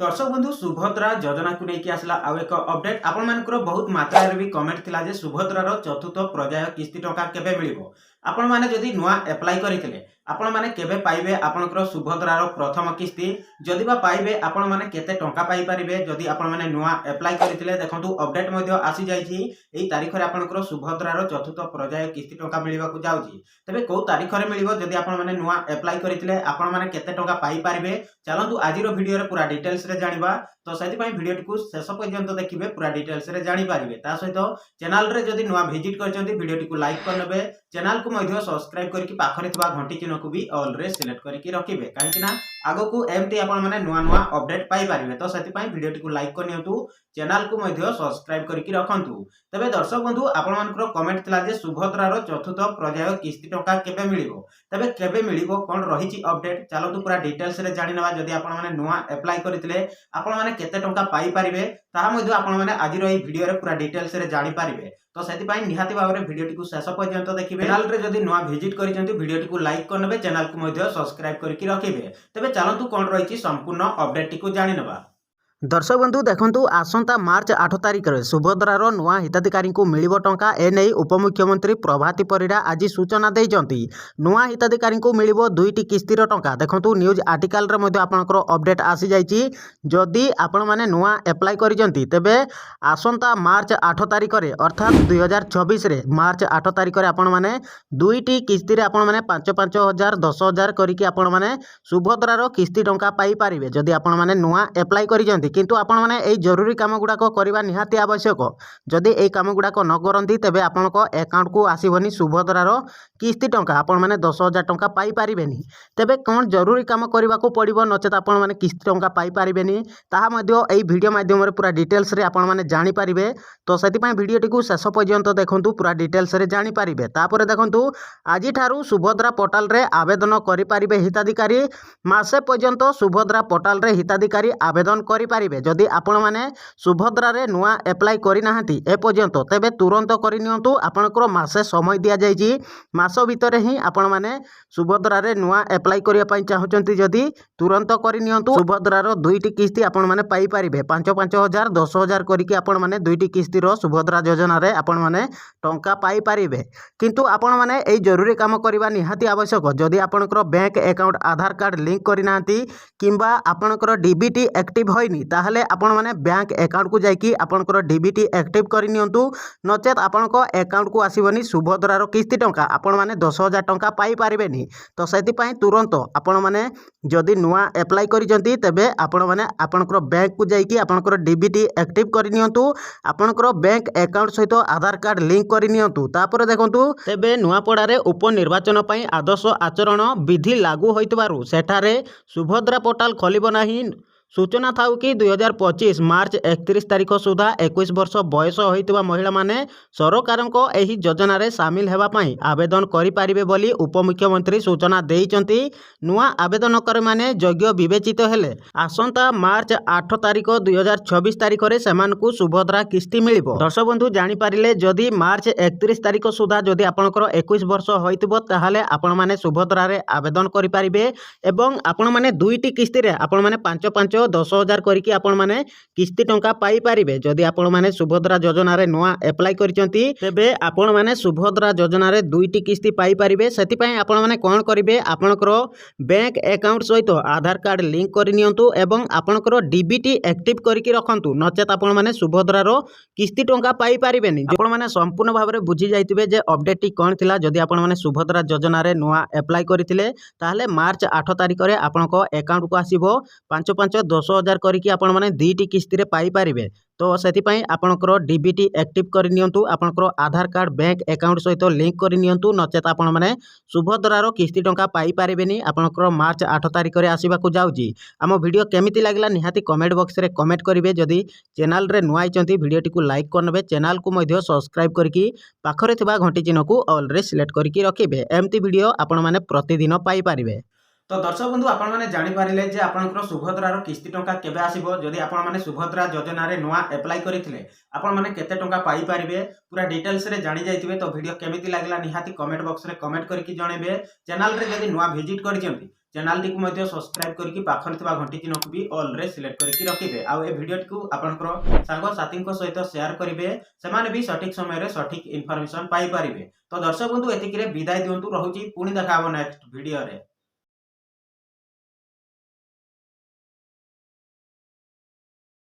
दर्शक बंधु सुभद्रा योजना को लेकिन आसला आउ एक अपडेट आपण मानकर बहुत मात्रा भी कमेंट थिला जे सुभद्रार चतुर्थ पर्याय किस्ती टंका केबे मिलिबो। आपण माने जदि नुआ एप्लाई करिथिले आपण माने केबे पाइबे आपनकर सुभद्रार प्रथम किस्ती जदि बा पाइबे आपण माने केते टंका पाई परिबे जदि आपण माने नुआ एप्लाई करिथिले देखंतु अपडेट मध्ये आसी जाईछि एई तारिख रे आपनकर सुभद्रार चतुर्थ पर्याय किस्ती टंका मिलिबा को जाउछि। तबे को तारिख रे मिलिबो जदि आपण माने नुआ एप्लाई करिथिले आपण माने केते टंका पाई परिबे चलंतु आजिरो वीडियो रे पूरा डिटेल्स रे जानिबा। तो सेति पई वीडियो को शेष पर्यंत देखिबे पूरा डिटेल्स रे जानि पारिबे। ता सहित चैनल रे जदि नुआ विजिट करचंती वीडियो को लाइक करनेबे चैनल को मध्य सब्सक्राइब करके पाखरे थबा घंटी चिन्ह को भी ऑल रे सिलेक्ट करके रखिबे काहेकि ना आगो को एमटी आपण माने नुआ नुआ अपडेट पाई पारिबे। तो सेति पई वीडियो को लाइक करनियंतु चैनल को मध्य सब्सक्राइब करके रखंतु। तबे दर्शक बंधु आपण मानकर कमेंट थिला जे सुभद्रार चतुर्थ पर्याय किस्ती टंका केबे मिलिबो। तबे केबे मिलिबो कोन रहिछि अपडेट चलंतु पूरा डिटेल्स रे जानिनवा। जदि आपण माने नुआ अप्लाई करथिले आपण माने केते टंका पाई परिबे ताहा मध्ये आपण माने आज रही वीडियो रे पूरा डिटेल्स रे जानि पारिबे। तो सेति पई निहाती भाबरे वीडियो टी को शेष पर्यंत देखिबे। चैनल रे जदि नुआ विजिट करिसंती वीडियो टी को लाइक करनेबे चैनल को मध्ये सब्सक्राइब करके रखिबे। तबे चलंतु कोन रहिछि संपूर्ण अपडेट टी को जानिनवा। दर्शक बंधु देखंतु आसंता मार्च 8 तारिख रे सुभद्रार नुआ हिताधिकारी को मिलिबो टंका एनै उपमुख्यमंत्री प्रभाती परिडा आज सूचना देइचंती। नुआ हिताधिकारी को मिलिबो दुईटी किस्तीर टंका देखंतु न्यूज आर्टिकल रे मध्ये आपनकर अपडेट आसी जाईची। जदि आपण माने नुआ अप्लाई करिसंती तेबे आसंता मार्च 8 तारिख रे अर्थात 2024 रे मार्च 8 तारिख रे आपण माने दुईटी किस्ती रे आपण माने 5,000 10,000 करिकि आपण माने सुभद्रार किस्ती टंका पाई पारिबे जदि आपण माने नुआ अप्लाई करिसंती। किंतु आपण माने एई जरूरी काम गुडा करवा निहाती आवश्यक। जदि एई काम गुडा न करंती तेबे आपनक अकाउंट को आसीबनी सुभद्रार किस्ती टंका आपण माने 10,000 टंका पाई पारिबेनी। तेबे कोन जरूरी काम करबा को पड़िबो नचेत आपण माने किस्ती टंका पाई पारिबेनी ताहा मध्ये एई वीडियो माध्यम रे पूरा डिटेल्स रे आपण माने जानि पारिबे। तो सेति पई वीडियो टी को शेष पर्यंत देखंतु पूरा डिटेल्स रे जानि पारिबे। तापर देखंतु आजि ठारू सुभद्रा पोर्टल रे आवेदन करि पारिबे हिताधिकारी मासे पर्यंत सुभद्रा पोर्टल रे हिताधिकारी आवेदन करि पारिबे। जदि आपण माने सुभद्रा रे नुआ अप्लाई करि नाहंती ए पर्यंत तेबे तुरंत करि नियंतु। आपनकर मासे समय दिया जायछि मास भितर ही आपण माने सुभद्रा रे नुआ अप्लाई करिया पई चाहउचंती जदि तुरंत करि नियंतु। सुभद्रार दुईटी किस्ती आपण माने पाई पारिबे 5,000 10,000 करिकि आपण माने दुईटी किस्ती रो सुभद्रा योजना रे आपण माने टंका पाई पारिबे। किंतु आपण माने एई जरूरी काम करबा निहाती आवश्यक। जदि आपनकर बैंक अकाउंट आधार कार्ड लिंक करि नाहंती किंबा आपनकर डीबीटी एक्टिव होइनी ताहले आपण माने बैंक अकाउंट को जाइकी आपनकर डीबीटी एक्टिव करि नियंतु नचेत आपनको अकाउंट को आसीबनी सुभद्रार किस्ती टंका आपण माने 10,000 टंका पाई पारिबेनी। तो सेति पई तुरंत आपण माने जदि नुआ अप्लाई करिसंती तेबे आपण माने आपनकर बैंक को जाइकी आपनकर डीबीटी एक्टिव करि नियंतु आपनकर बैंक अकाउंट सहित आधार कार्ड लिंक करि नियंतु। तापर देखंतु तेबे नुआपड़ा रे उपनिर्वाचन पई आदर्श आचरण विधि लागू होइतबारु सेठारे सुभद्रा पोर्टल खोलिबो नाही। सूचना थाउ कि 2025 मार्च 31 तारिख सुधा 21 वर्ष बयस होइतबा महिला माने सरकारको एही योजना रे शामिल हेबा पई आवेदन करि पारिबे बोली उपमुख्यमंत्री सूचना देइचंती। नुआ आवेदनकर माने योग्य विवेचित हेले आसंता मार्च 8 तारिख 2026 तारिख रे सेमानकु सुभद्रा किस्ती मिलिबो। दर्शक बंधु जानि पारिले जदि मार्च 31 तारिख सुधा जदि आपनकर 21 वर्ष होइतबो ताहाले आपण माने सुभद्रा रे आवेदन करि पारिबे एवं आपण माने दुईटी किस्ती रे आपण माने 5,500 10,000 करिकि आपण माने किस्ती टंका पाई पारिबे। जदि आपण माने सुभद्रा योजना रे नुआ अप्लाई करिसंती तेबे आपण माने सुभद्रा योजना रे दुईटी किस्ती पाई पारिबे। सेति पई आपण माने कोन करिवे आपनकर बैंक अकाउंट सहित आधार कार्ड लिंक करि नियंतु एवं आपनकर डीबीटी एक्टिव करिकि रखंतु नचेत आपण माने सुभद्रा रो किस्ती टंका पाई पारिबेनी। आपण माने संपूर्ण भाबरे बुझी जाइतिबे जे अपडेट टी कोन थिला। जदि आपण माने सुभद्रा योजना रे नुआ अप्लाई करिथिले ताहाले मार्च 8 तारिख रे आपनको अकाउंट को आसीबो 5,500 10,000 करिकि आपण माने दुईटी किस्ती रे पाई पारिबे। तो सेति पई आपनकर डीबीटी एक्टिव करि नियंतु आपनकर आधार कार्ड बैंक अकाउंट सहित लिंक करि नियंतु नचेत आपण माने सुभद्रार किस्ती टंका पाई पारिबेनी। आपनकर मार्च 8 तारिख रे आसीबा को जाउची। आमो वीडियो केमिति लागला निहाती कमेंट बॉक्स रे कमेंट करिवे। जदि चैनल रे नुआ आइचंती वीडियो टी को लाइक करनेबे चैनल को मध्ये सब्सक्राइब करिकि पाखरे थिबा घंटी चिन्ह को ऑल रे सिलेक्ट करिकि रखिबे। एमती वीडियो आपण माने प्रतिदिन पाई पारिबे। तो दर्शक बंधु आपण माने जानि पारिले जे आपनकर सुभद्रार किस्ती टंका केबे आसीबो। जदि आपण माने सुभद्रा योजना रे नुआ अप्लाई करिथिले आपण माने केते टंका पाई पारिबे पूरा डिटेल्स रे जानि जाइतिबे। तो वीडियो केमिति लागला निहाती कमेंट बॉक्स रे कमेंट करके जणेबे। चैनल रे जदि नुआ विजिट करिसंती चैनल टी को सब्सक्राइब करके पाखरे थिबा घंटी चिन्ह को भी ऑल रे सिलेक्ट करके रखिबे आ ए वीडियो को आपनकर सांग साथी सहित शेयर करेंगे से भी सठिक समय सठिक इनफॉरमेशन पाई पारिबे। तो दर्शक बंधु एतिक विदाय दिंतु रहुची पुणी देखा नेक्स्ट वीडियो रे।